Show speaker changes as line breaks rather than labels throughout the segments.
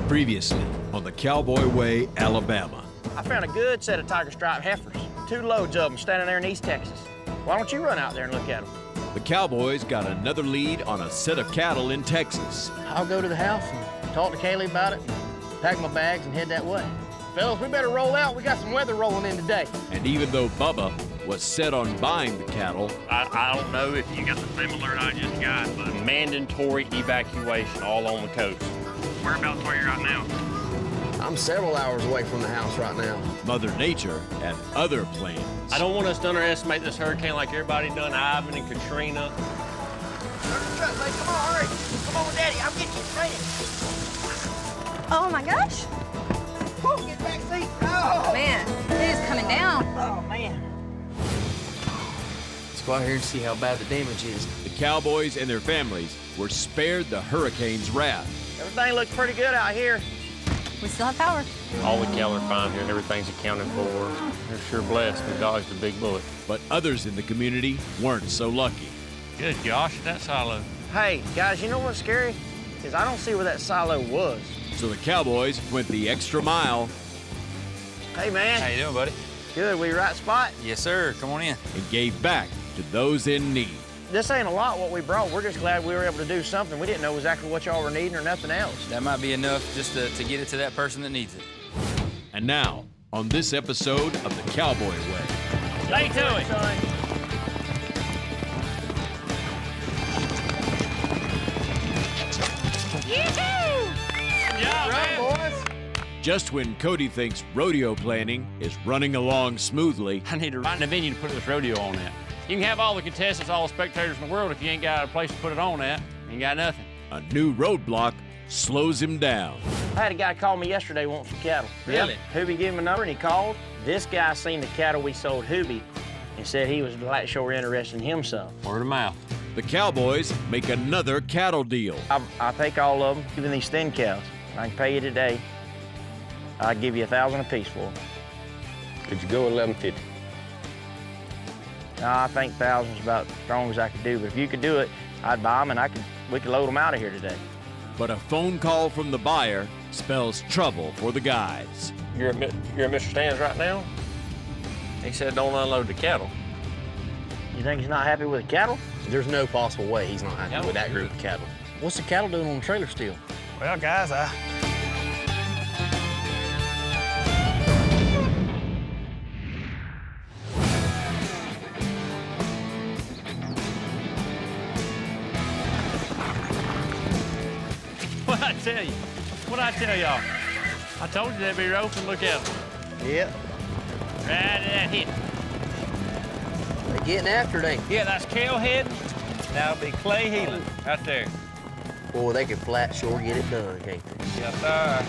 Previously on the Cowboy Way, Alabama.
I found a good set of tiger stripe heifers. 2 loads of them standing there in East Texas. Why don't you run out there and look at them?
The Cowboys got another lead on a set of cattle in Texas.
I'll go to the house and talk to Kaylee about it, pack my bags and head that way. Fellas, we better roll out. We got some weather rolling in today.
And even though Bubba was set on buying the cattle,
I don't know if you got the same alert I just got, but mandatory evacuation all on the coast. Whereabouts where you're at now?
I'm several hours away from the house right now.
Mother Nature had other plans.
I don't want us to underestimate this hurricane like everybody done Ivan and Katrina.
Come on, hurry. Come on, Daddy. I'll get you straight.
Oh my gosh.
Whoa, get back seat. Oh,
Man, it is coming down.
Oh, man.
Let's go out here and see how bad the damage is.
The Cowboys and their families were spared the hurricane's wrath.
Everything looks pretty good out here.
We still have power.
All the cattle are fine here. Everything's accounted for. They're sure blessed. We dodged a big bullet.
But others in the community weren't so lucky.
Good gosh, that silo.
Hey, guys, you know what's scary? Is I don't see where that silo was.
So the Cowboys went the extra mile
Hey, man.
How you doing, buddy?
Good, we right spot?
Yes, sir. Come on in.
and gave back to those in need.
This ain't a lot what we brought. We're just glad we were able to do something. We didn't know exactly what y'all were needing or nothing else.
That might be enough just to get it to that person that needs it.
And now, on this episode of the Cowboy Way.
Stay to it. Yeah, man.
Just when Cody thinks rodeo planning is running along smoothly,
I need to find a venue to put this rodeo on at. You can have all the contestants, all the spectators in the world. If you ain't got a place to put it on at, you ain't got nothing.
a new roadblock slows him down.
I had a guy call me yesterday wanting some cattle.
Really?
Yep. Hoobie gave him a number and he called. This guy seen the cattle we sold Hoobie and said he was like sure interested in him some.
Word of mouth.
The Cowboys make another cattle deal.
I take all of them, even these thin cows. I can pay you today. I'd give you $1,000 a piece for them.
Could you go 1150?
No, I think 1,000's about as strong as I could do. But if you could do it, I'd buy them and we could load them out of here today.
But a phone call from the buyer spells trouble for the guys.
You're at Mr. Stan's right now? He said don't unload the cattle.
You think he's not happy with the cattle?
There's no possible way he's not happy
Yeah.
with that group of cattle.
What's the cattle doing on the trailer still?
Well, guys,
What'd I tell you? What'd I tell y'all? I told you they'd be roping. Look at them.
Yep.
Right at that hit.
They're getting after it, ain't
Yeah, that's Kale heading. That'll be Clay Heelan right there.
they? Boy, they can flat sure get it done, can't they?
Yes, sir.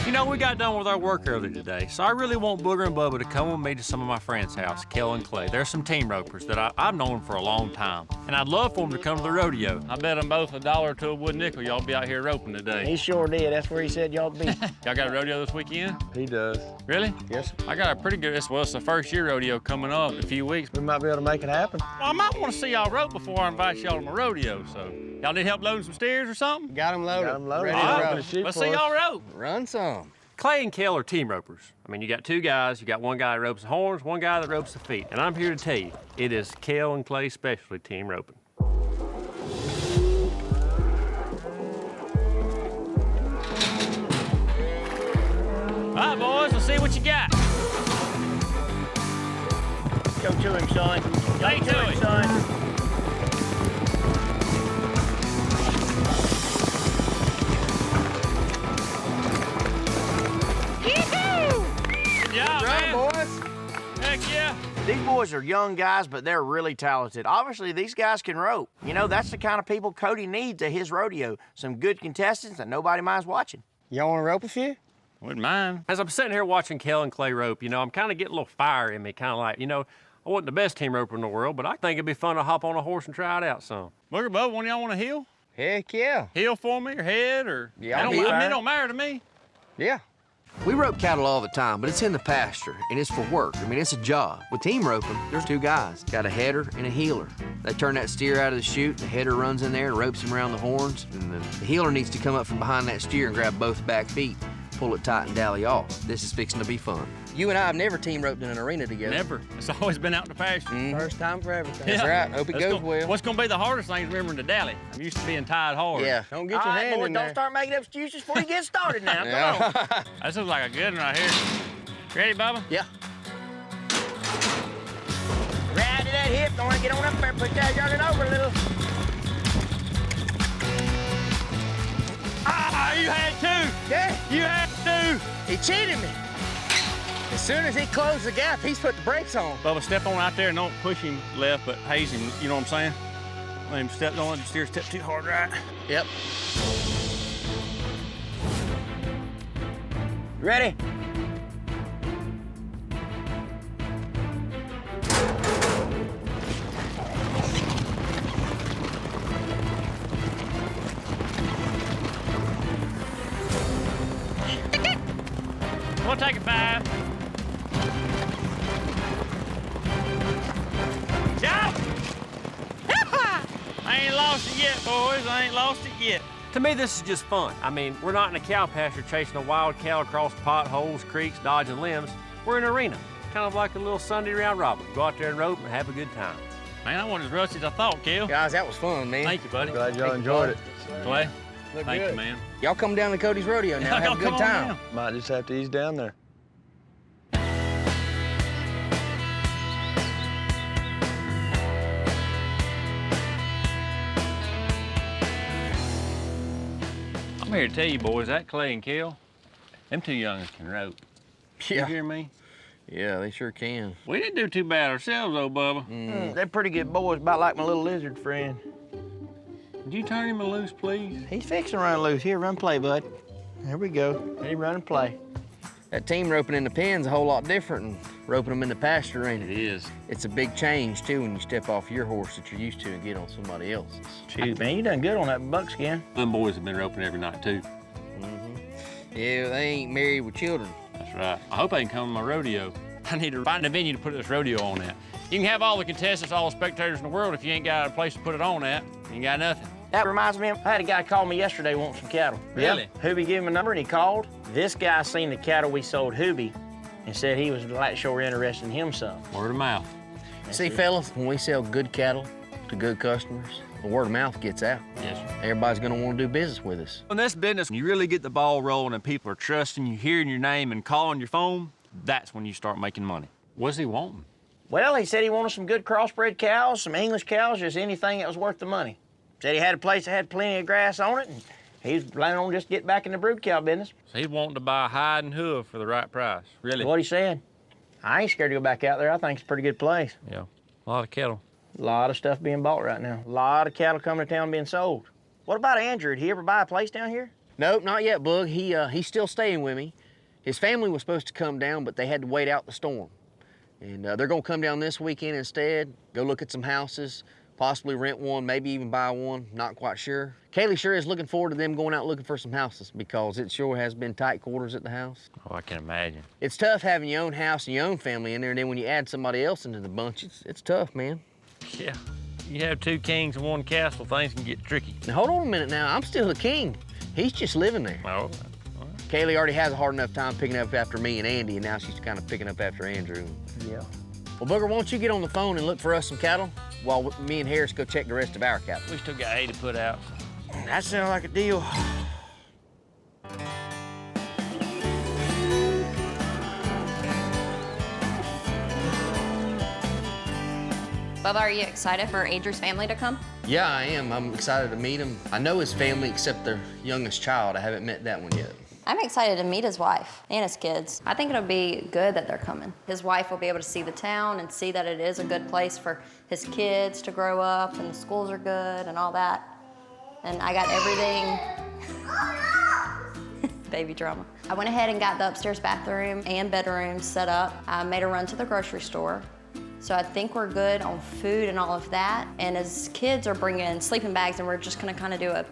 You know, we got done with our work earlier today, so I really want Booger and Bubba to come with me to some of my friends' house, Kel and Clay. They're some team ropers that I've known for a long time, and I'd love for them to come to the rodeo. I bet them both $1 to a wood nickel y'all be out here roping today.
He sure did. That's where he said y'all be.
Y'all got a rodeo this weekend?
he does.
Really?
Yes.
I got a pretty good, it's the first year rodeo coming up in a few weeks.
We might be able to make it happen.
Well, I might want to see y'all rope before I invite y'all to my rodeo, so. Y'all need help loading some steers or something?
Got him loaded.
Got 'em loaded.
Ready
All
to
right,
roll.
let's see y'all rope.
Run some.
Clay and Kel are team ropers. I mean, you got 2 guys. You got one guy that ropes the horns, one guy that ropes the feet. And I'm here to tell you, it is Kel and Clay's specialty, team roping. All right, boys, let's see what you got.
Go to him, son. Go
Stay to
him,
it.
son.
Good job, man.
boys.
Heck yeah.
These boys are young guys, but they're really talented. Obviously, these guys can rope. You know, that's the kind of people Cody needs at his rodeo. Some good contestants that nobody minds watching.
Y'all want to rope a few?
Wouldn't mind. As I'm sitting here watching Kel and Clay rope, you know, I'm kind of getting a little fire in me, kind of like, you know, I wasn't the best team roper in the world, but I think it'd be fun to hop on a horse and try it out some. Booger Bubba, one of y'all want to heel?
Heck yeah.
Heel for me or head or?
Yeah,
it
I'll
don't,
be
I mean,
fine.
it don't matter to me.
Yeah.
We rope cattle all the time, but it's in the pasture, and it's for work. I mean, it's a job. With team roping, there's two guys. Got a header and a heeler. They turn that steer out of the chute, the header runs in there and ropes him around the horns, and the heeler needs to come up from behind that steer and grab both back feet, pull it tight and dally off. This is fixing to be fun. You and I have never team roped in an arena together.
Never. It's always been out in the pasture.
First time for everything. That's right. Hope it goes well.
What's going to be the hardest thing is remembering to dally. I'm used to being tied hard.
Yeah, don't get your hand
boy,
in
don't
there.
start making excuses before you get started now. Come on.
This looks like a good one right here. Ready, Bubba?
Yeah.
Right to that hip. Don't want to get on up there. Put that youngin' over a little.
Ah, you had two.
Yeah.
You had two.
He cheated me. As soon as he closed the gap, he's put the brakes on.
Bubba, step on out there and don't push him left, but haze him. You know what I'm saying? Let him step, don't let him steer step too hard, right?
Yep.
Ready?
We'll take it 5. Jump! I ain't lost it yet, boys. I ain't lost it yet. To me, this is just fun. I mean, we're not in a cow pasture chasing a wild cow across potholes, creeks, dodging limbs. We're in an arena, kind of like a little Sunday round robin. Go out there and rope and have a good time. Man, I wasn't as rusty as I thought, Kel.
Guys, that was fun, man.
Thank you, buddy.
Glad y'all enjoyed it.
Clay,
Look
thank
good.
you, man.
Y'all come down to Cody's Rodeo now. Have a good
Come on
time.
down.
Might just have to ease down there.
I'm here to tell you, boys, that Clay and Kel, them two youngins can rope. You
Yeah.
hear me?
Yeah, they sure can.
We didn't do too bad ourselves, though, Bubba.
They're pretty good boys, about like my little lizard friend.
Would you turn him loose, please?
He's fixing to run loose. Here, run play, bud. There we go. He run and play.
That team roping in the pen's a whole lot different than roping them in the pasture, ain't
It
it?
is.
It's a big change, too, when you step off your horse that you're used to and get on somebody else's.
Shoot, man, you done good on that buckskin.
Them boys have been roping every night, too.
Yeah, they ain't married with children.
That's right. I hope I can come to my rodeo. I need to find a venue to put this rodeo on at. You can have all the contestants, all the spectators in the world. If you ain't got a place to put it on at, you ain't got nothing.
That reminds me, I had a guy call me yesterday wanting some cattle.
Really?
Hoobie gave him a number and he called. This guy seen the cattle we sold Hoobie and said he was like sure interested in him some.
Word of mouth.
See, fellas, when we sell good cattle to good customers, the word of mouth gets out.
Yes, sir.
Everybody's gonna want to do business with us.
In this business, when you really get the ball rolling and people are trusting you, hearing your name and calling your phone, that's when you start making money. What's he wanting?
Well, he said he wanted some good crossbred cows, some English cows, just anything that was worth the money. Said he had a place that had plenty of grass on it, and he's planning on just getting back in the brood cow business.
So he's wanting to buy a hide and hoof for the right price. Really?
What he said. I ain't scared to go back out there. I think it's a pretty good place.
Yeah. A lot of cattle.
A lot of stuff being bought right now. A lot of cattle coming to town being sold. What about Andrew? Did he ever buy a place down here?
Nope, not yet, Bug. He's still staying with me. His family was supposed to come down, but they had to wait out the storm. And they're gonna come down this weekend instead, go look at some houses, possibly rent one, maybe even buy one, not quite sure. Kaylee sure is looking forward to them going out looking for some houses because it sure has been tight quarters at the house.
Oh, I can imagine.
It's tough having your own house and your own family in there, and then when you add somebody else into the bunch, it's tough, man.
Yeah. You have two kings and one castle, things can get tricky.
Now, hold on a minute now. I'm still the king. He's just living there.
Oh,
Kaylee already has a hard enough time picking up after me and Andy, and now she's kind of picking up after Andrew.
Yeah.
Well, Booger, won't you get on the phone and look for us some cattle while me and Harris go check the rest of our cattle?
we still got 80 to put out.
That sounds like a deal.
Bubba, are you excited for Andrew's family to come?
Yeah, I am. I'm excited to meet him. I know his family except their youngest child. I haven't met that one yet.
I'm excited to meet his wife and his kids. I think it'll be good that they're coming. His wife will be able to see the town and see that it is a good place for his kids to grow up and the schools are good and all that. And I got everything. Baby drama. I went ahead and got the upstairs bathroom and bedroom set up. I made a run to the grocery store. So I think we're good on food and all of that. And his kids are bringing sleeping bags and we're just gonna kind of do a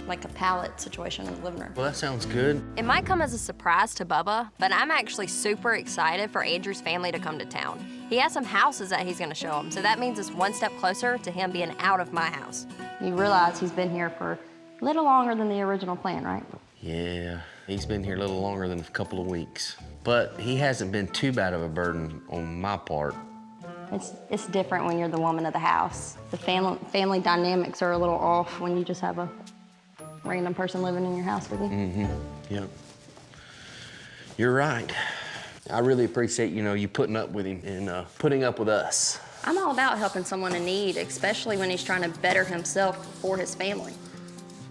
like a pallet situation in the living room.
Well, that sounds good.
It might come as a surprise to Bubba, but I'm actually super excited for Andrew's family to come to town. He has some houses that he's gonna show them, so that means it's one step closer to him being out of my house.
You realize he's been here for a little longer than the original plan, right?
Yeah, he's been here a little longer than a couple of weeks. But he hasn't been too bad of a burden on my part.
It's different when you're the woman of the house. The family dynamics are a little off when you just have a random person living in your house with you.
Mm-hmm, yep. You're right. I really appreciate, you putting up with him and putting up with us.
I'm all about helping someone in need, especially when he's trying to better himself for his family.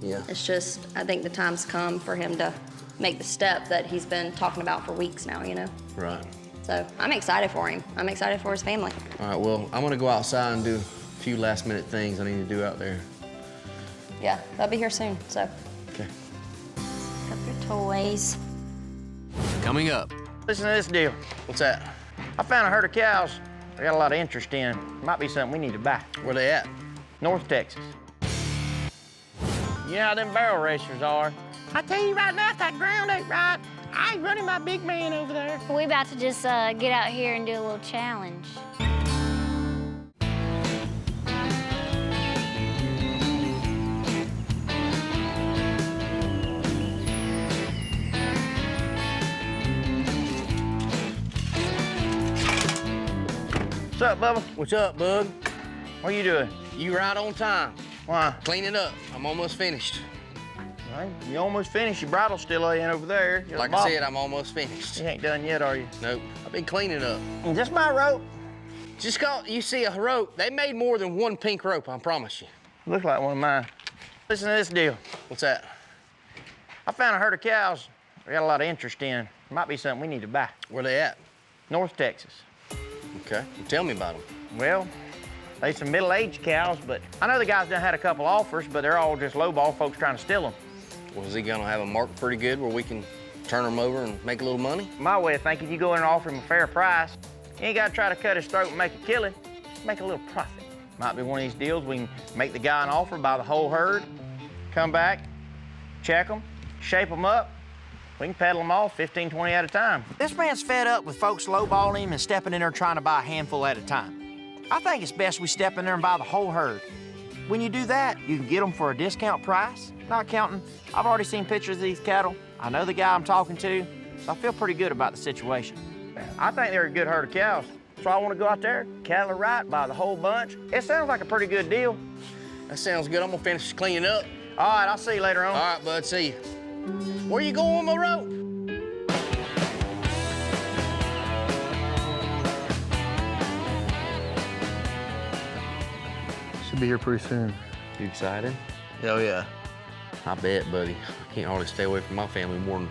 Yeah.
It's just, I think the time's come for him to make the step that he's been talking about for weeks now,
Right.
So I'm excited for him. I'm excited for his family.
All right, well, I'm gonna go outside and do a few last-minute things I need to do out there.
Yeah, they'll be here soon, so.
Okay.
Pick up your toys.
Coming up.
Listen to this deal.
What's that?
I found a herd of cows I got a lot of interest in. Might be something we need to buy.
Where they at?
North Texas. You know how them barrel racers are. I tell you right now, if that ground ain't right, I ain't running my big man over there.
We about to just get out here and do a little challenge.
What's up, Bubba?
What's up, bud?
What are you doing?
You right on time.
Why?
Cleaning up. I'm almost finished.
Well, you almost finished. Your bridle's still laying over there. You're
Like
the
I
boss.
said, I'm almost finished.
You ain't done yet, are you?
Nope. I've been cleaning up.
Is this my rope?
Just cause you see a rope, they made more than one pink rope, I promise you.
Looks like one of mine. Listen to this deal.
What's that?
I found a herd of cows I got a lot of interest in. Might be something we need to buy.
Where they at?
North Texas.
Okay. Well, tell me about them.
Well, they some middle-aged cows, but I know the guys done had a couple offers, but they're all just lowball folks trying to steal them.
Was he gonna have a market pretty good where we can turn them over and make a little money?
My way of thinking, you go in and offer him a fair price. You ain't got to try to cut his throat and make a killing. Make a little profit. Might be one of these deals we can make the guy an offer, buy the whole herd, come back, check them, shape them up. We can peddle them off 15, 20 at a time. This man's fed up with folks lowballing him and stepping in there trying to buy a handful at a time. I think it's best we step in there and buy the whole herd. When you do that, you can get them for a discount price. Not counting, I've already seen pictures of these cattle. I know the guy I'm talking to, so I feel pretty good about the situation. I think they're a good herd of cows, so I want to go out there, cattle are right, buy the whole bunch. It sounds like a pretty good deal.
That sounds good. I'm gonna finish cleaning up.
All right, I'll see you later on.
All right, bud, see you. Where you going with my rope?
Should be here pretty soon.
You excited?
Hell yeah.
I bet, buddy. I can't hardly stay away from my family more than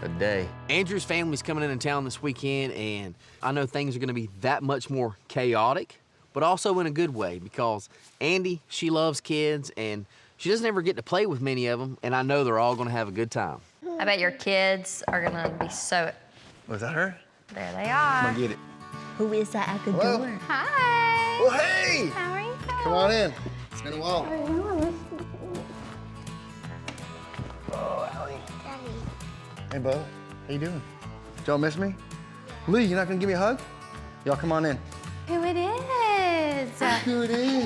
a day. Andrew's family's coming into town this weekend, and I know things are gonna be that much more chaotic, but also in a good way, because Andy, she loves kids, and she doesn't ever get to play with many of them, and I know they're all gonna have a good time.
I bet your kids are gonna be so.
Was that her?
There they
I'm
are.
gonna get it.
Who is that at the
Hello?
door? Hi.
Well, hey!
How are you?
Come on in. It's been a while. Hey, Bo. How you doing? Y'all miss me? Lee, you're not gonna give me a hug? Y'all come on in.
Who it is?
Who it is?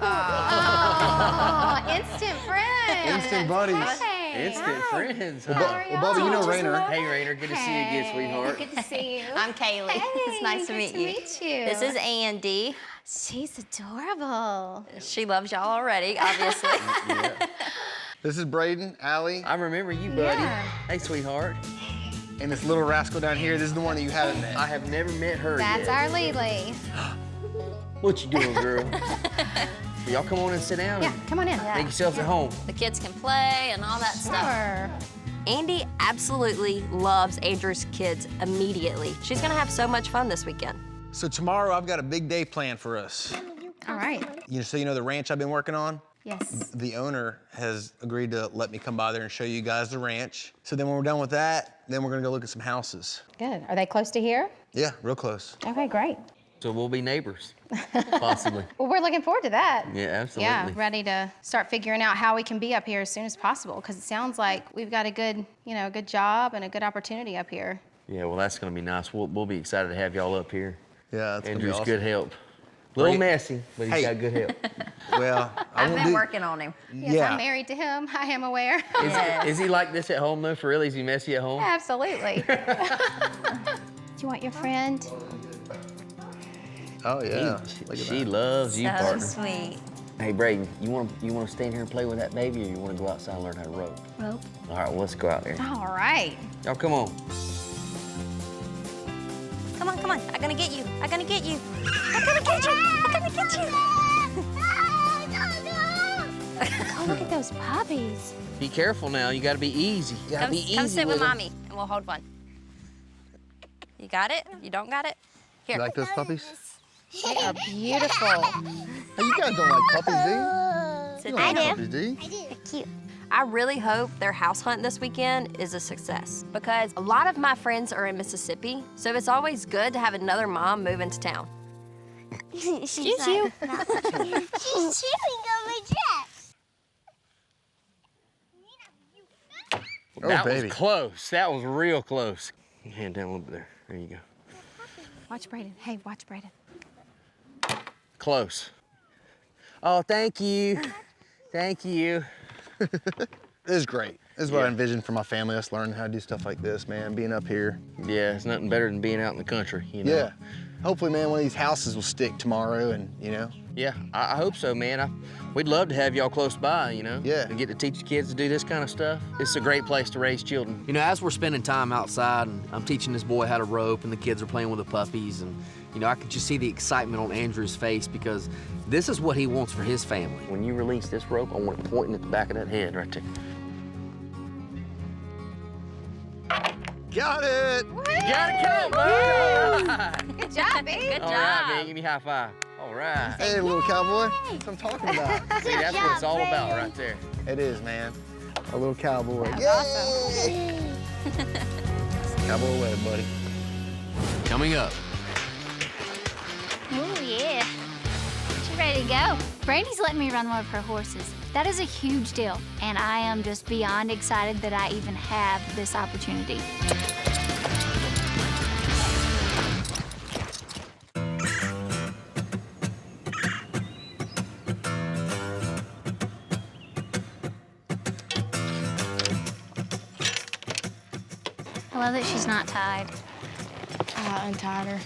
Oh, instant friends.
Instant buddies.
Hey.
Instant
Hi.
friends, huh?
How are
Well, Bubba, you know
y'all?
Rainer.
Hey, Rainer, good to see you again, sweetheart.
Good to see you.
I'm Kaylee.
Hey,
It's nice to meet
good
you.
To meet you.
This is Andy.
She's adorable.
She loves y'all already, obviously.
This is Braden, Allie,
I remember you, buddy.
Yeah.
Hey, sweetheart.
and this little rascal down here. This is the one that you haven't met.
I have never met her
That's
yet.
our Lily.
What you doing, girl? Y'all come on and sit down
Yeah,
and
come on in.
make yourselves at home.
The kids can play and all that stuff.
Sure.
Andy absolutely loves Andrew's kids immediately. She's gonna have so much fun this weekend.
So tomorrow I've got a big day planned for us.
All right.
So you know the ranch I've been working on?
Yes.
The owner has agreed to let me come by there and show you guys the ranch. So then when we're done with that, then we're gonna go look at some houses.
Good. Are they close to here?
Yeah, real close.
Okay, great.
So we'll be neighbors, possibly.
Well, we're looking forward to that.
Yeah, absolutely.
Yeah, ready to start figuring out how we can be up here as soon as possible, because it sounds like we've got a good, a good job and a good opportunity up here.
Yeah, well, that's going to be nice. We'll be excited to have y'all up here.
Yeah, that's gonna be
Andrew's
awesome.
good help. A little
Great.
messy, but he's
Hey.
got good help.
Well,
I've been working on him.
Yes,
Yeah.
I'm married to him. I am aware.
Is he like this at home, though, for real? Is he messy at home?
Absolutely. Do you want your friend?
Oh yeah. Look at
She
that.
loves you,
So
partner.
sweet.
Hey, Braden, you want to stand here and play with that baby, or you want to go outside and learn how to rope?
Rope.
All right, well, let's go out there.
All right.
Y'all, come on.
Come on, come on. I'm gonna get you. I'm gonna get you. I'm gonna get you. I'm gonna get you.
Oh, look at those puppies.
Be careful now. You got to be easy. You got to
Come,
be easy
come sit with
them.
mommy, and we'll hold one. You got it? You don't got it? Here.
You like those puppies?
They are beautiful.
Hey, you guys don't like puppies, do you?
Sit
You don't
down.
like puppies, do you?
Cute. I really hope their house hunt this weekend is a success because a lot of my friends are in Mississippi, so it's always good to have another mom move into town.
Excuse you.
She's chewing on my dress.
Oh,
That
baby.
was close. That was real close. Hand down a little bit there. There you go.
Watch Braden. Hey, watch Braden.
Close. Oh, thank you. Thank you.
This is great. This is what
Yeah.
I envisioned for my family, us learning how to do stuff like this, man, being up here.
Yeah, it's nothing better than being out in the country, you know?
Yeah. Hopefully, man, one of these houses will stick tomorrow and,
Yeah, I hope so, man. We'd love to have y'all close by,
Yeah.
And get to teach the kids to do this kind of stuff. It's a great place to raise children. You know, as we're spending time outside and I'm teaching this boy how to rope and the kids are playing with the puppies and, I can just see the excitement on Andrew's face because this is what he wants for his family. When you release this rope, I want it pointing at the back of that head right there.
Got it!
You got it, come on!
Good job, babe.
Good
All
job.
right, man, give me a high five. All right.
Hey, little cowboy. That's what I'm talking about.
See, that's what it's all about right there.
It is, man. A little cowboy.
That's
Yay! Cowboy away, buddy.
Coming up.
Oh, yeah. She's ready to go. Brandy's letting me run one of her horses. That is a huge deal, and I am just beyond excited that I even have this opportunity. I love that she's not tied.
I untied her.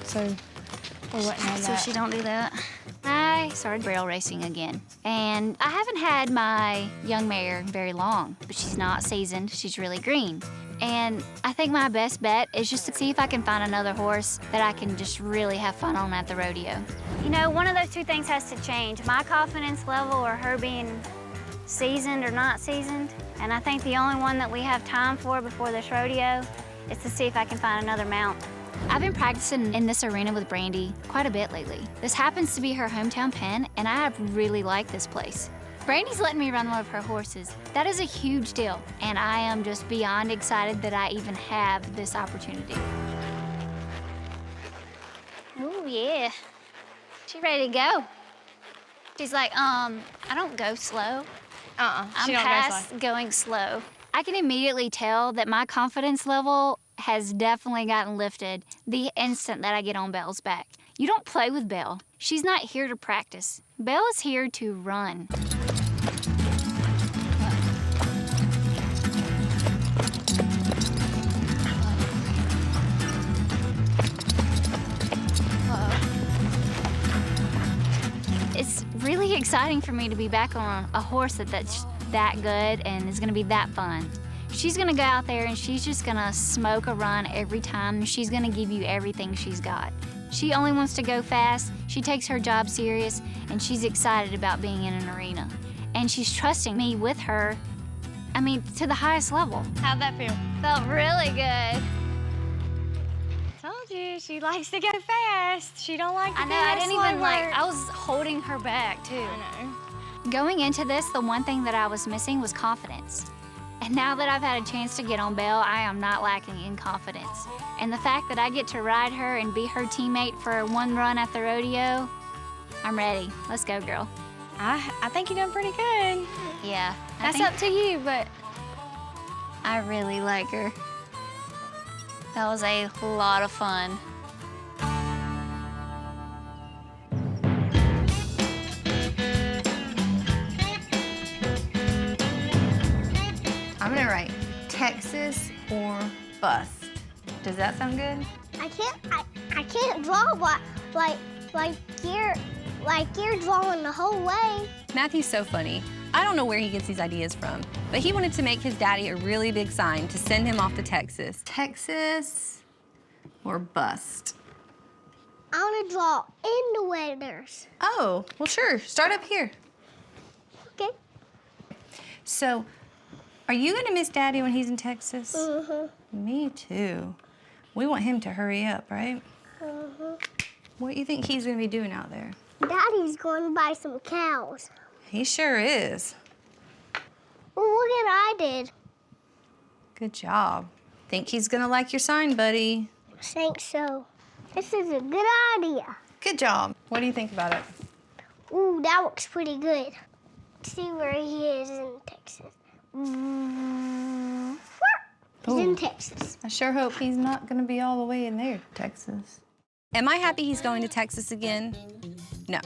So we wouldn't have
So
that.
she don't do that. I started barrel racing again. And I haven't had my young mare very long, but she's not seasoned. She's really green. And I think my best bet is just to see if I can find another horse that I can just really have fun on at the rodeo. You know, one of those two things has to change. My confidence level or her being seasoned or not seasoned. And I think the only one that we have time for before this rodeo is to see if I can find another mount. I've been practicing in this arena with Brandy quite a bit lately. This happens to be her hometown pen, and I really like this place. Brandy's letting me run one of her horses. That is a huge deal, and I am just beyond excited that I even have this opportunity. Oh, yeah. She ready to go. She's like, I don't go slow. I'm
She don't go
past
slow.
going slow. I can immediately tell that my confidence level has definitely gotten lifted the instant that I get on Belle's back. You don't play with Belle. She's not here to practice. Belle is here to run. It's really exciting for me to be back on a horse that's that good and is gonna be that fun. She's gonna go out there and she's just gonna smoke a run every time. She's gonna give you everything she's got. She only wants to go fast, she takes her job serious, and she's excited about being in an arena. And she's trusting me with her, to the highest level.
How'd that feel?
Felt really good.
Told you, she likes to go fast. She don't like to
I know, I didn't even I was holding her back too.
I know.
Going into this, the one thing that I was missing was confidence. And now that I've had a chance to get on Belle, I am not lacking in confidence. And the fact that I get to ride her and be her teammate for one run at the rodeo, I'm ready. Let's go, girl.
I think you're doing pretty good.
Yeah.
That's up to you, but
I really like her. That was a lot of fun.
I'm gonna write Texas or bust. Does that sound good?
I can't draw like you're drawing the whole way.
Matthew's so funny. I don't know where he gets these ideas from, but he wanted to make his daddy a really big sign to send him off to Texas. Texas or bust?
I want to draw in the weathers.
Oh, well, sure. Start up here.
Okay.
So, are you gonna miss Daddy when he's in Texas?
Mm-hmm.
Me too. We want him to hurry up, right?
Mm-hmm.
What do you think he's gonna be doing out there?
Daddy's going to buy some cows.
He sure is.
Well, look what I did.
Good job. Think he's gonna like your sign, buddy.
Think so. This is a good idea.
Good job. What do you think about it?
Ooh, that looks pretty good. Let's see where he is in Texas. He's in Texas.
I sure hope he's not gonna be all the way in there, Texas. Am I happy he's going to Texas again? No.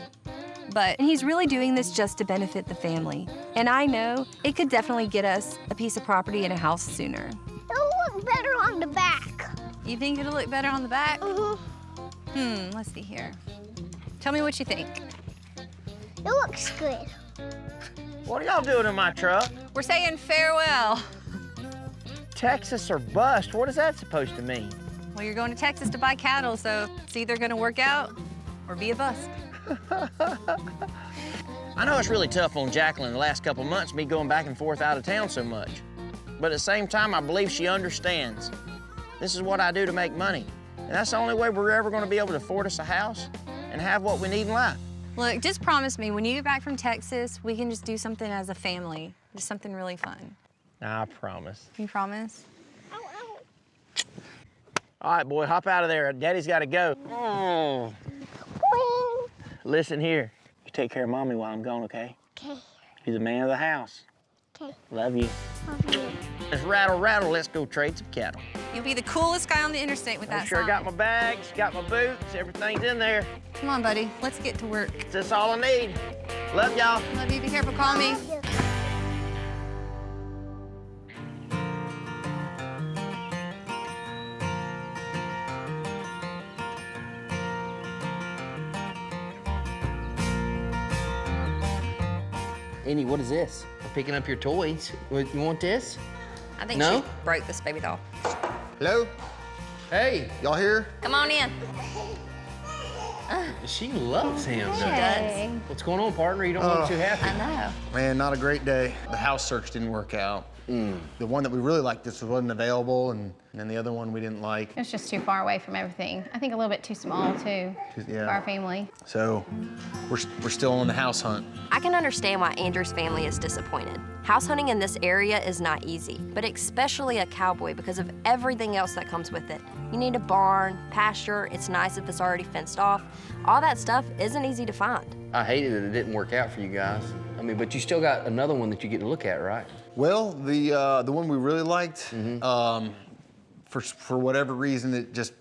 But he's really doing this just to benefit the family. And I know it could definitely get us a piece of property and a house sooner.
It'll look better on the back.
You think it'll look better on the back?
Mm-hmm.
Let's see here. Tell me what you think.
It looks good.
What are y'all doing in my truck?
We're saying farewell.
Texas or bust? What is that supposed to mean?
Well, you're going to Texas to buy cattle, so it's either gonna work out or be a bust.
I know it's really tough on Jacqueline the last couple months, me going back and forth out of town so much. But at the same time, I believe she understands. This is what I do to make money. And that's the only way we're ever gonna be able to afford us a house and have what we need in life.
Look, just promise me, when you get back from Texas, we can just do something as a family. Just something really fun.
I promise.
You promise?
All right, boy, hop out of there. Daddy's gotta go. Listen here. You take care of Mommy while I'm gone, okay?
Okay.
You're the man of the house.
Okay.
Love you.
Love you.
Let's rattle, rattle. Let's go trade some cattle.
You'll be the coolest guy on the interstate with that
Make sure I
sign.
got my bags, got my boots, everything's in there.
Come on, buddy. Let's get to work.
That's all I need. Love y'all.
Love you. Be careful. Call me.
Annie, what is this? I'm picking up your toys. You want this?
I think
No?
she broke this baby doll.
Hello?
Hey,
Y'all here?
Come on in.
she loves him.
She
does.
does.
What's going on, partner? You don't look too happy.
I know.
Man, not a great day. The house search didn't work out. The one that we really liked, this wasn't available, and then the other one we didn't like.
It's just too far away from everything. I think a little bit too small, too,
Yeah.
for our family.
So we're still on the house hunt.
I can understand why Andrew's family is disappointed. House hunting in this area is not easy, but especially a cowboy because of everything else that comes with it. You need a barn, pasture, it's nice if it's already fenced off. All that stuff isn't easy to find.
I hated that it didn't work out for you guys. I mean, but you still got another one that you get to look at, right?
Well, the one we really liked, for whatever reason, it just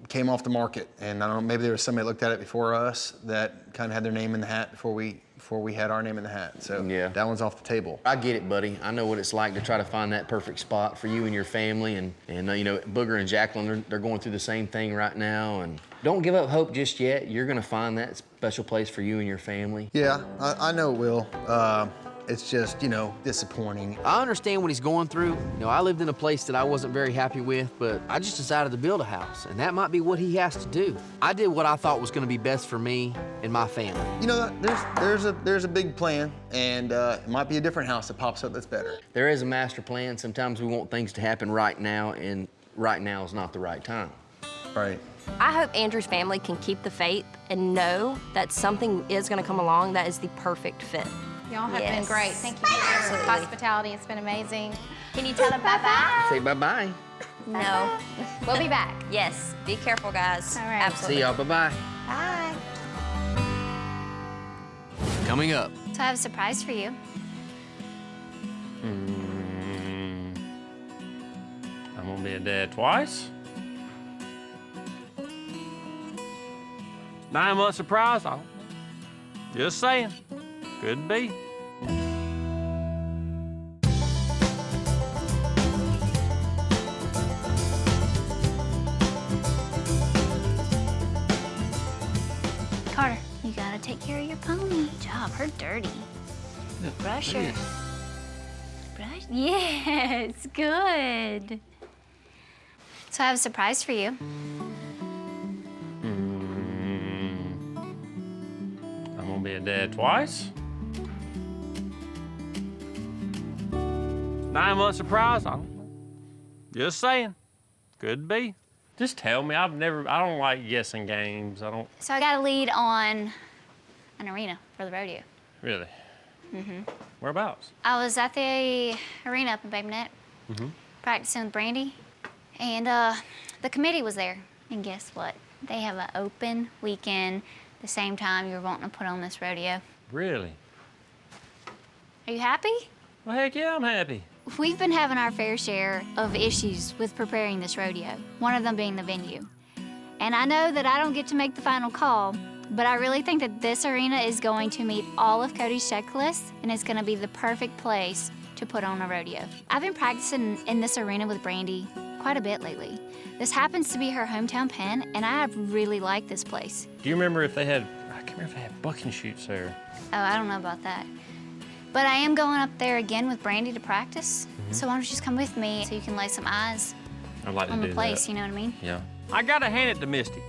came off the market. And I don't know, maybe there was somebody that looked at it before us that kind of had their name in the hat before we had our name in the hat. So
Yeah.
that one's off the table.
I get it, buddy. I know what it's like to try to find that perfect spot for you and your family. And you know, Booger and Jacqueline, they're going through the same thing right now. And don't give up hope just yet. You're gonna find that special place for you and your family.
Yeah, I know it will. It's just, you know, disappointing.
I understand what he's going through. You know, I lived in a place that I wasn't very happy with, but I just decided to build a house, and that might be what he has to do. I did what I thought was gonna be best for me and my family.
You know, there's a big plan, and it might be a different house that pops up that's better.
There is a master plan. Sometimes we want things to happen right now, and right now is not the right time.
Right.
I hope Andrew's family can keep the faith and know that something is gonna come along that is the perfect fit.
Y'all have been
Yes.
great. Thank you for your
Absolutely.
hospitality. It's been amazing.
Can you tell them bye-bye?
Say bye-bye.
No.
We'll be back.
Yes. Be careful, guys.
All right.
Absolutely.
See y'all, bye-bye.
Bye.
Coming up.
So I have a surprise for you.
I'm gonna be a dad twice. 9-month surprise. Just saying. Could be.
Carter, you gotta take care of your pony. Good job, her dirty. Brush her. Brush? Yes, good. So I have a surprise for you.
I'm gonna be a dad twice. 9-month surprise. Just saying. Could be. Just tell me. I don't like guessing games. I don't
So I got a lead on an arena for the rodeo.
really.
Mm-hmm.
Whereabouts?
I was at the arena up in Baby Neck, practicing with Brandy, and the committee was there. And guess what? They have an open weekend the same time you're wanting to put on this rodeo.
Really?
Are you happy?
Well, heck yeah, I'm happy.
We've been having our fair share of issues with preparing this rodeo, one of them being the venue. And I know that I don't get to make the final call, but I really think that this arena is going to meet all of Cody's checklists, and it's gonna be the perfect place to put on a rodeo. I've been practicing in this arena with Brandy quite a bit lately. This happens to be her hometown pen, and I really like this place.
Do you remember if they had, I can't remember if they had bucking chutes there.
Oh, I don't know about that. But I am going up there again with Brandy to practice. So why don't you just come with me so you can lay some eyes
I'd like
on
to
the
do
place,
that.
you know what I mean?
Yeah. I gotta hand it to Misty.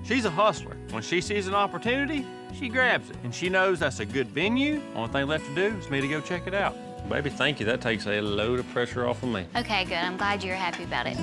She's a hustler. When she sees an opportunity, she grabs it. And she knows that's a good venue. Only thing left to do is me to go check it out. Baby, thank you. That takes a load of pressure off of me.
Okay, good. I'm glad you're happy about it.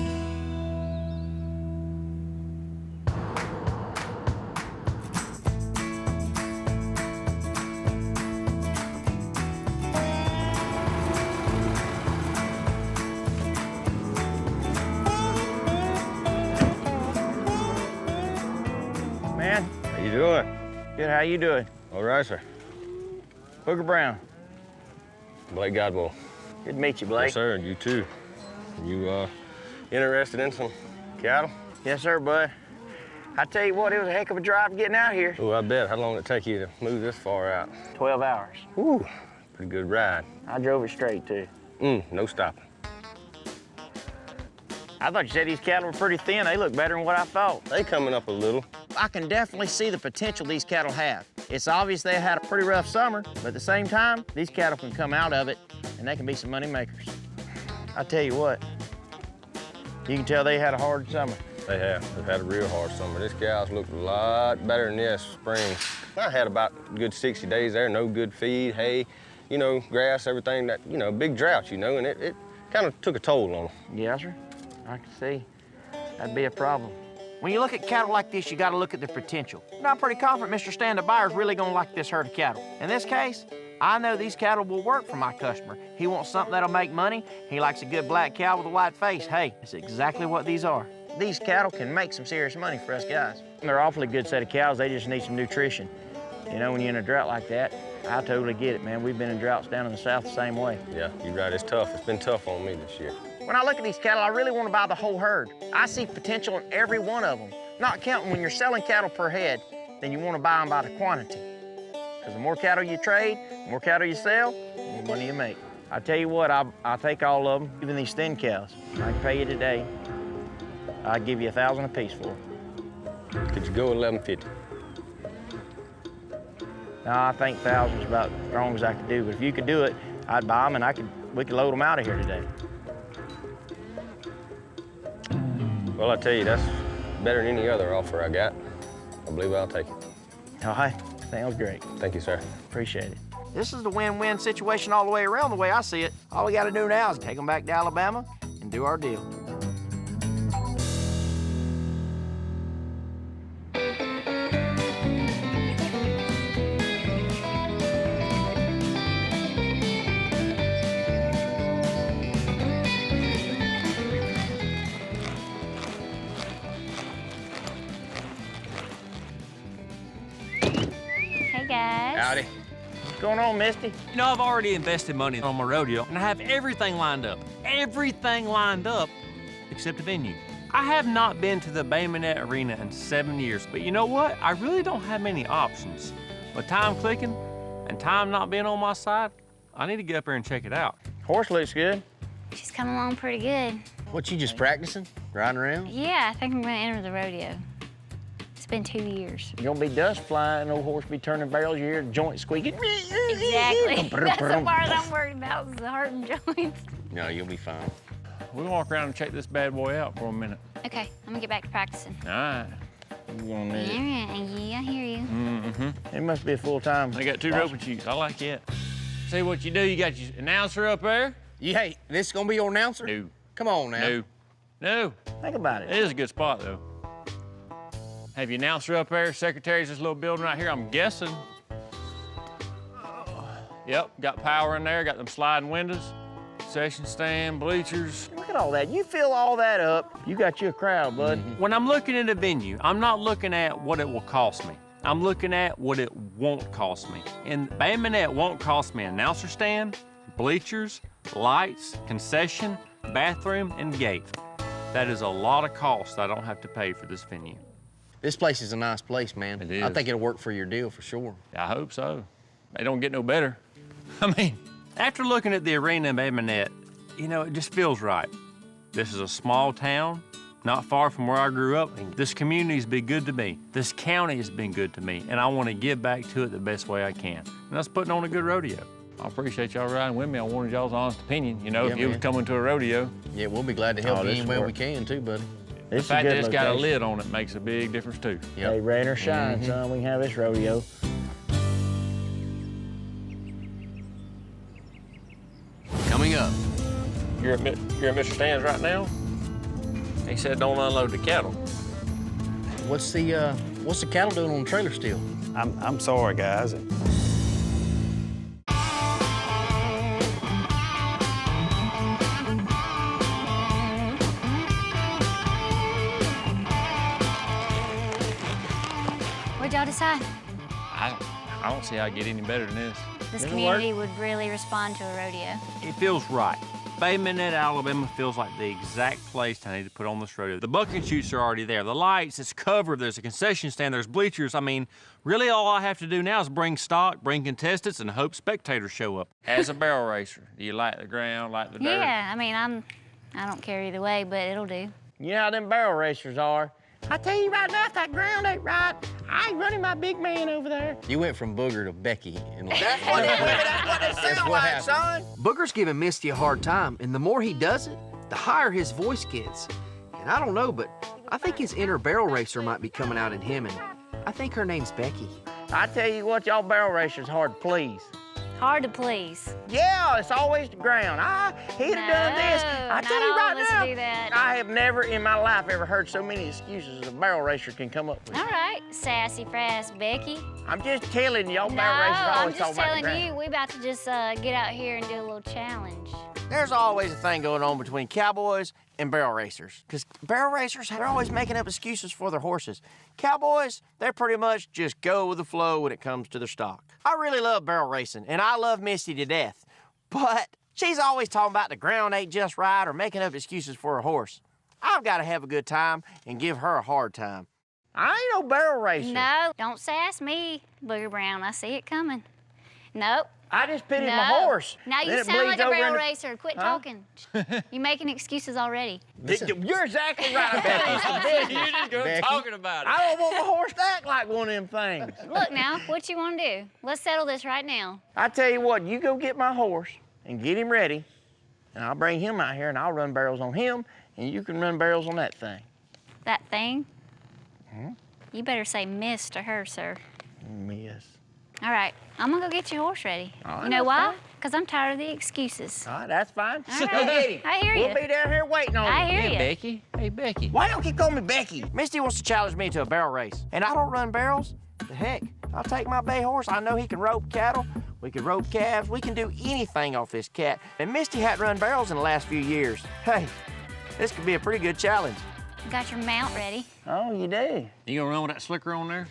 Man,
How you doing?
good. How you doing?
All right, sir.
Booger Brown.
Blake Godwell.
Good to meet you, Blake.
Yes, sir, and you too. You interested in some cattle?
Yes, sir, bud. I tell you what, it was a heck of a drive getting out here.
Oh, I bet. How long did it take you to move this far out?
12 hours.
Whew, pretty good ride.
I drove it straight, too.
No stopping.
I thought you said these cattle were pretty thin. They look better than what I thought.
They coming up a little.
I can definitely see the potential these cattle have. It's obvious they had a pretty rough summer, but at the same time, these cattle can come out of it, and they can be some money makers. I tell you what, you can tell they had a hard summer.
They have. They've had a real hard summer. This cow's looked a lot better than this spring. I had about a good 60 days there, no good feed, hay, you know, grass, everything that, you know, big drought, you know, and it kind of took a toll on them.
Yes, sir. I can see. That'd be a problem. When you look at cattle like this, you gotta look at their potential. And I'm pretty confident Mr. Stand-Up Buyer's really gonna like this herd of cattle. In this case, I know these cattle will work for my customer. He wants something that'll make money. He likes a good black cow with a white face. Hey, it's exactly what these are. These cattle can make some serious money for us guys. They're an awfully good set of cows. They just need some nutrition. You know, when you're in a drought like that, I totally get it, man. We've been in droughts down in the south the same way.
Yeah, you're right. It's tough. It's been tough on me this year.
When I look at these cattle, I really want to buy the whole herd. I see potential in every one of them. Not counting when you're selling cattle per head, then you want to buy them by the quantity. Because the more cattle you trade, the more cattle you sell, the more money you make. I tell you what, I'll take all of them, even these thin cows. I can pay you today. I'll give you $1,000 a piece for them.
Could you go $11.50?
No, I think 1,000 is about as strong as I could do. But if you could do it, I'd buy them and we could load them out of here today.
Well, I tell you, that's better than any other offer I got. I believe I'll take it.
All right, sounds great.
Thank you, sir.
Appreciate it. This is the win-win situation all the way around, the way I see it. All we gotta do now is take them back to Alabama and do our deal.
everybody.
What's going on, Misty?
You know, I've already invested money on my rodeo, and I have everything lined up. Everything lined up except the venue. I have not been to the Bay Minette Arena in 7 years, but you know what? I really don't have many options. With time clicking and time not being on my side, I need to get up there and check it out.
Horse looks good.
She's coming along pretty good.
What, you just practicing? Riding around?
Yeah, I think I'm gonna enter the rodeo. It's been 2 years.
You're gonna be dust flying, old horse be turning barrels, you hear the joint squeaking.
Exactly. That's the part I'm worried about, is the heart and joints.
No, you'll be fine.
We're gonna walk around and check this bad boy out for a minute.
Okay, I'm gonna get back to practicing.
All right.
You gonna need it.
Yeah, I hear you.
Mm-hmm.
It must be a full-time.
I got 2 roping chutes. I like it. See what you do. You got your announcer up there?
Hey, this gonna be your announcer?
No.
Come on now.
No. No.
Think about
It
it.
is a good spot, though. Have your announcer up there, secretary's this little building right here, I'm guessing. Yep, got power in there, got them sliding windows, concession stand, bleachers.
Look at all that. You fill all that up, you got you a crowd, bud.
When I'm looking at a venue, I'm not looking at what it will cost me. I'm looking at what it won't cost me. And Bay Minette won't cost me an announcer stand, bleachers, lights, concession, bathroom, and gate. That is a lot of cost I don't have to pay for this venue.
This place is a nice place, man.
It is.
I think it'll work for your deal for sure.
I hope so. They don't get no better. I mean, after looking at the arena in Bay Minette, you know, it just feels right. This is a small town, not far from where I grew up. And this community's been good to me. This county has been good to me, and I want to give back to it the best way I can. And that's putting on a good rodeo. I appreciate y'all riding with me. I wanted y'all's honest opinion. You know,
Yeah,
if you was
man.
coming to a rodeo.
Yeah, we'll be glad to help you
this
any way
work.
we can, too, buddy.
The
This is a
fact
good
that it's got a
location.
lid on it makes a big difference, too.
Yep.
Hey, rain or shine, son, we can have this rodeo.
Coming up.
You're at Mr. Stan's right now? He said don't unload the cattle.
What's the cattle doing on the trailer still?
I'm sorry, guys.
What'd y'all decide?
I don't see how I get any better than this.
This
It'll
community would really respond to a rodeo.
It feels right. Bay Minette, Alabama feels like the exact place I need to put on this rodeo. The bucking chutes are already there. The lights, it's covered. There's a concession stand. There's bleachers. I mean, really all I have to do now is bring stock, bring contestants, and hope spectators show up. As a barrel racer, do you like the ground, like the dirt?
Yeah, I mean, I don't care either way, but it'll do.
You know how them barrel racers are. I tell you right now, if that ground ain't right, I ain't running my big man over there.
You went from Booger to Becky.
That's what they sound like, son.
Booger's giving Misty a hard time, and the more he does it, the higher his voice gets. And I don't know, but I think his inner barrel racer might be coming out in him, and I think her name's Becky.
I tell you what, y'all barrel racers hard to please.
Hard to please.
Yeah, it's always the ground. He'd have done this. I tell you
not all
right
of us
now,
do that.
I have never in my life ever heard so many excuses as a barrel racer can come up with.
All right, sassy frass Becky.
I'm just telling y'all,
No,
barrel racers
I'm
always talk
just
about the
telling
ground.
you, we about to just get out here and do a little challenge.
There's always a thing going on between cowboys and barrel racers. Because barrel racers, they're always making up excuses for their horses. Cowboys, they're pretty much just go with the flow when it comes to their stock. I really love barrel racing, and I love Misty to death. But she's always talking about the ground ain't just right or making up excuses for her horse. I've got to have a good time and give her a hard time. I ain't no barrel racer.
No, don't sass me, Booger Brown. I see it coming. Nope.
I just pitied
no.
my horse.
Now you
Then it
sound like
bleeds
a
over
barrel
into-
racer. Quit
Huh?
talking. You're making excuses already.
You're exactly right. I'm telling you some business.
You just go
Becky?
talking about it.
I don't want my horse to act like one of them things.
Look now, what you want to do? Let's settle this right now.
I tell you what, you go get my horse and get him ready, and I'll bring him out here and I'll run barrels on him, and you can run barrels on that thing.
That thing? You better say miss to her, sir.
Yes.
All right, I'm gonna go get your horse ready.
All right,
You know
that's
why?
fine.
Because I'm tired of the excuses.
All right, that's fine.
All
Go
right.
get him.
I hear
We'll
you.
be down here waiting on you.
I hear
Hey,
you.
Becky. Hey, Becky.
Why don't you call me Becky? Misty wants to challenge me to a barrel race, and I don't run barrels. The heck, I'll take my bay horse. I know he can rope cattle. We can rope calves. We can do anything off this cat. And Misty hadn't run barrels in the last few years. Hey, this could be a pretty good challenge.
Got your mount ready.
Oh, you do?
You gonna run with that slicker on there?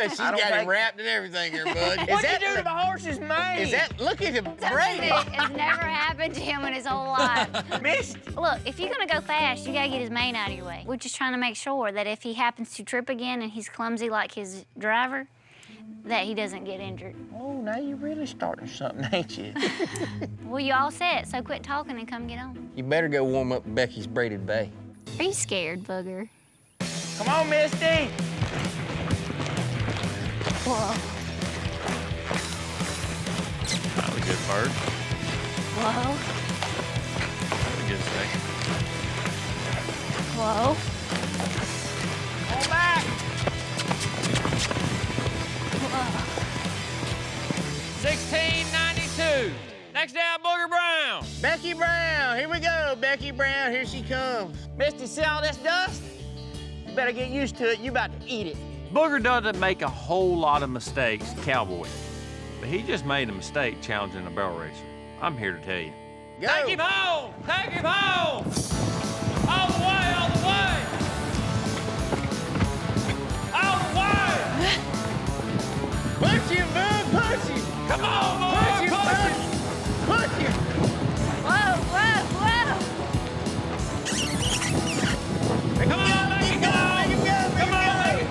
She's got him wrapped and everything here, bud. What'd you do to my horse's mane? Look at him braided.
It's never happened to him in his whole life.
Missed.
Look, if you're gonna go fast, you gotta get his mane out of your way. We're just trying to make sure that if he happens to trip again and he's clumsy like his driver, that he doesn't get injured.
Oh, now you're really starting something, ain't you?
Well, you all set, so quit talking and come get on.
You better go warm up Becky's braided bay.
Are you scared, Booger?
Come on, Misty.
Whoa.
Probably good bird.
Whoa.
Probably good second.
Whoa.
Come back.
Whoa.
1692. Next down, Booger Brown.
Becky Brown, here we go. Becky Brown, here she comes. Misty, see all this dust? You better get used to it. You about to eat it.
Booger doesn't make a whole lot of mistakes cowboying, but he just made a mistake challenging a barrel racer. I'm here to tell you.
Go.
Take him home! Take him home! All the way, all the way! All the way!
Push him, bud, push him.
Come on, boy!
Push him, bud. Push him.
Whoa, whoa, whoa!
Come on, make it go!
Make him go,
Come
make
on,
him
make it!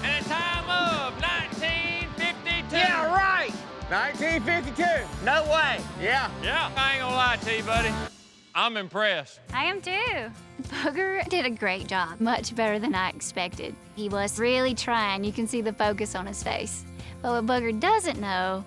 And a time of 1952.
Yeah, right. 1952. No way. Yeah.
Yeah, I ain't gonna lie to you, buddy. I'm impressed.
I am too. Booger did a great job, much better than I expected. He was really trying. You can see the focus on his face. But what Booger doesn't know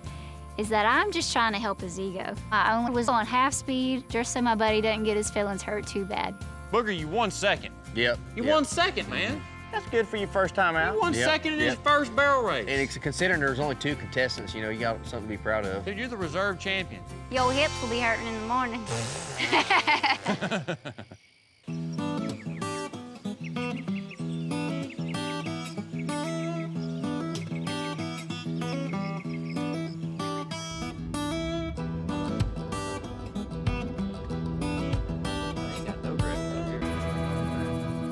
is that I'm just trying to help his ego. I only was on half speed just so my buddy doesn't get his feelings hurt too bad.
Booger, you won second.
Yep.
You won second, man.
That's good for your first time out.
You won second in his first barrel race.
And it's considering there's only 2 contestants, you know, you got something to be proud of.
Dude, you're the reserve champion.
Your hips will be hurting in the morning.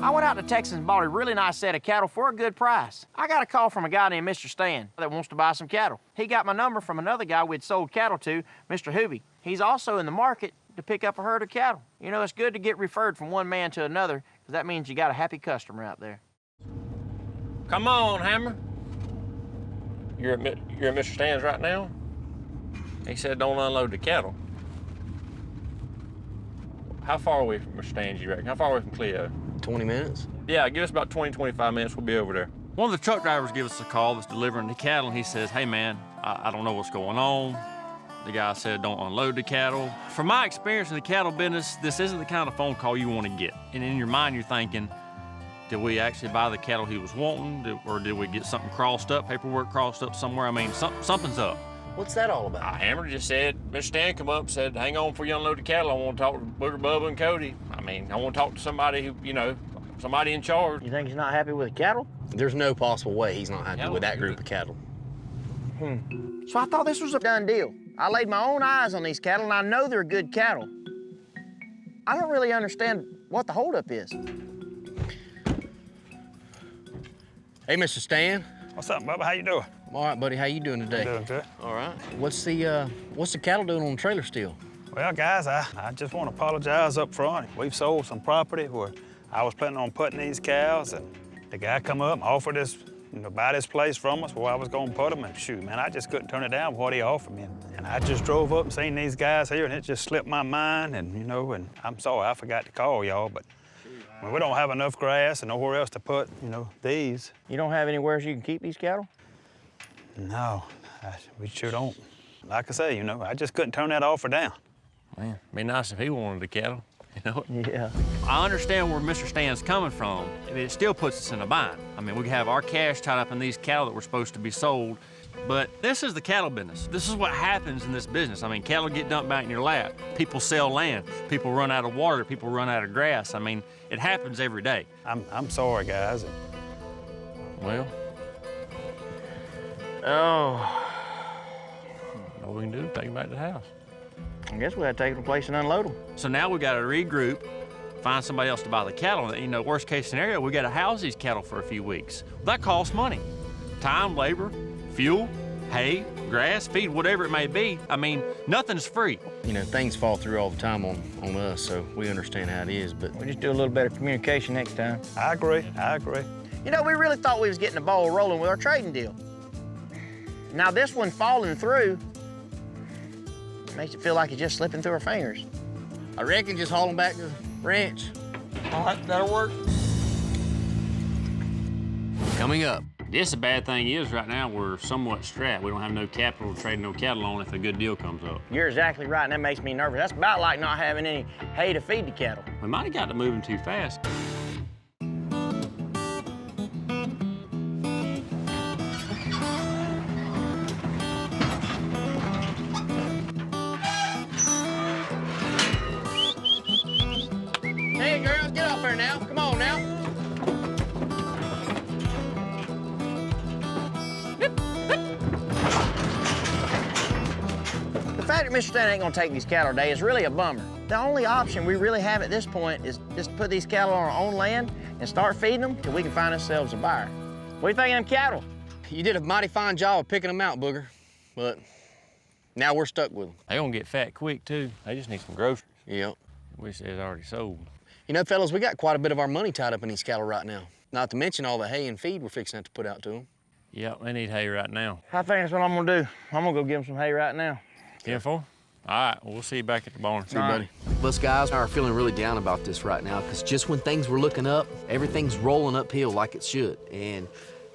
I went out to Texas and bought a really nice set of cattle for a good price. I got a call from a guy named Mr. Stan that wants to buy some cattle. He got my number from another guy we'd sold cattle to, Mr. Hoobie. He's also in the market to pick up a herd of cattle. You know, it's good to get referred from one man to another, because that means you got a happy customer out there.
Come on, Hammer. You're at Mr. Stan's right now? He said don't unload the cattle. How far away from Mr. Stan's, you reckon? How far away from Cleo?
20 minutes?
Yeah, give us about 20, 25 minutes. We'll be over there. One of the truck drivers gives us a call that's delivering the cattle, and he says, hey, man, I don't know what's going on. The guy said, don't unload the cattle. From my experience in the cattle business, this isn't the kind of phone call you want to get. And in your mind, you're thinking, did we actually buy the cattle he was wanting? Or did we get something crossed up, paperwork crossed up somewhere? I mean, something's up.
What's that all about?
Hammer just said, Mr. Stan come up and said, hang on before you unload the cattle. I want to talk to Booger, Bubba, and Cody. I mean, I want to talk to somebody who, you know, somebody in charge.
You think he's not happy with the cattle?
There's no possible way he's not happy with that group of cattle.
So I thought this was a done deal. I laid my own eyes on these cattle, and I know they're good cattle. I don't really understand what the holdup is.
Hey, Mr. Stan.
What's up, Bubba? How you doing?
I'm all right, buddy. How you doing today?
Doing good.
All right. What's the cattle doing on the trailer still?
Well, guys, I just want to apologize up front. We've sold some property where I was planning on putting these cows, and the guy come up and offered us, you know, buy this place from us where I was going to put them, and shoot, man, I just couldn't turn it down for what he offered me. And I just drove up and seen these guys here, and it just slipped my mind, and, you know, and I'm sorry I forgot to call y'all, but well, we don't have enough grass and nowhere else to put, you know, these.
You don't have anywhere you can keep these cattle?
No, we sure don't. Like I say, you know, I just couldn't turn that offer down.
Man, it'd be nice if he wanted the cattle, you know?
Yeah.
I understand where Mr. Stan's coming from, and it still puts us in a bind. I mean, we have our cash tied up in these cattle that were supposed to be sold, but this is the cattle business. This is what happens in this business. I mean, cattle get dumped out in your lap. People sell land. People run out of water. People run out of grass. I mean, it happens every day.
I'm sorry, guys.
Well,
oh.
all we can do is take them back to the house.
I guess we had to take them to the place and unload them.
So now we got to regroup, find somebody else to buy the cattle. You know, worst case scenario, we got to house these cattle for a few weeks. That costs money. Time, labor, fuel, hay, grass, feed, whatever it may be. I mean, nothing's free.
You know, things fall through all the time on us, so we understand how it is, but...
We'll just do a little better communication next time.
I agree.
You know, we really thought we was getting the ball rolling with our trading deal. Now this one falling through makes it feel like it's just slipping through our fingers.
I reckon just haul them back to the ranch.
All right, that'll work.
Coming up.
Yes, the bad thing is right now we're somewhat strapped. We don't have no capital to trade no cattle on if a good deal comes up.
You're exactly right, and that makes me nervous. That's about like not having any hay to feed the cattle.
We might have got to moving too fast.
Hey, girls, get off here now. Come on now. The fact that Mr. Stan ain't gonna take these cattle today is really a bummer. The only option we really have at this point is just put these cattle on our own land and start feeding them till we can find ourselves a buyer. What do you think of them cattle?
You did a mighty fine job of picking them out, Booger, but now we're stuck with them.
They gonna get fat quick, too. They just need some groceries.
Yep.
Wish they was already sold.
You know, fellas, we got quite a bit of our money tied up in these cattle right now. Not to mention all the hay and feed we're fixing to put out to them.
Yeah, they need hay right now.
I think that's what I'm gonna do. I'm gonna go give them some hay right now.
10-4? All right, well, we'll see you back at the barn.
See you, buddy. Us guys are feeling really down about this right now because just when things were looking up, everything's rolling uphill like it should. And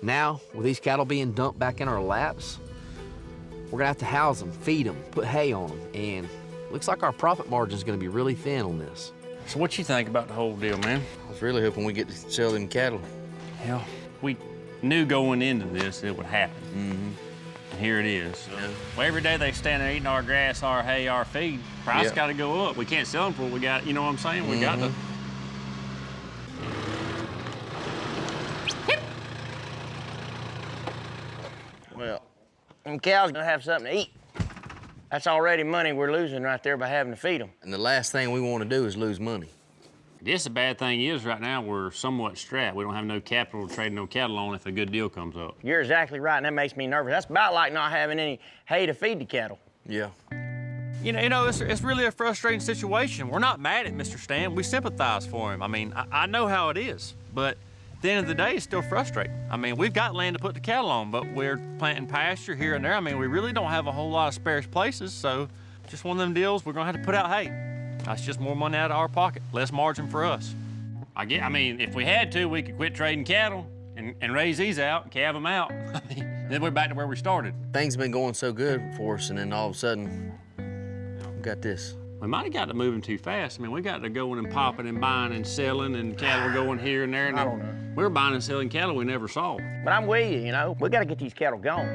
now, with these cattle being dumped back in our laps, we're gonna have to house them, feed them, put hay on them, and looks like our profit margin's gonna be really thin on this.
So what you think about the whole deal, man?
I was really hoping we get to sell them cattle.
Hell, we knew going into this it would happen. And here it is. So, well, every day they stand there eating our grass, our hay, our feed. Price got to go up. We can't sell them for what we got. You know what I'm saying? We got to.
Well, them cows gonna have something to eat. That's already money we're losing right there by having to feed them.
And the last thing we want to do is lose money.
Yes, the bad thing is right now we're somewhat strapped. We don't have no capital to trade no cattle on if a good deal comes up.
You're exactly right, and that makes me nervous. That's about like not having any hay to feed the cattle.
Yeah.
You know, it's really a frustrating situation. We're not mad at Mr. Stan. We sympathize for him. I mean, I know how it is, but at the end of the day, it's still frustrating. I mean, we've got land to put the cattle on, but we're planting pasture here and there. I mean, we really don't have a whole lot of spare places, so just one of them deals, we're gonna have to put out hay. That's just more money out of our pocket, less margin for us. I mean, if we had to, we could quit trading cattle and raise these out and calve them out. Then we're back to where we started.
Things have been going so good for us, and then all of a sudden, we got this.
We might have got to moving too fast. I mean, we got to going and popping and buying and selling and cattle going here and there. And
I don't know.
We were buying and selling cattle we never saw.
But I'm with you, you know. We got to get these cattle gone.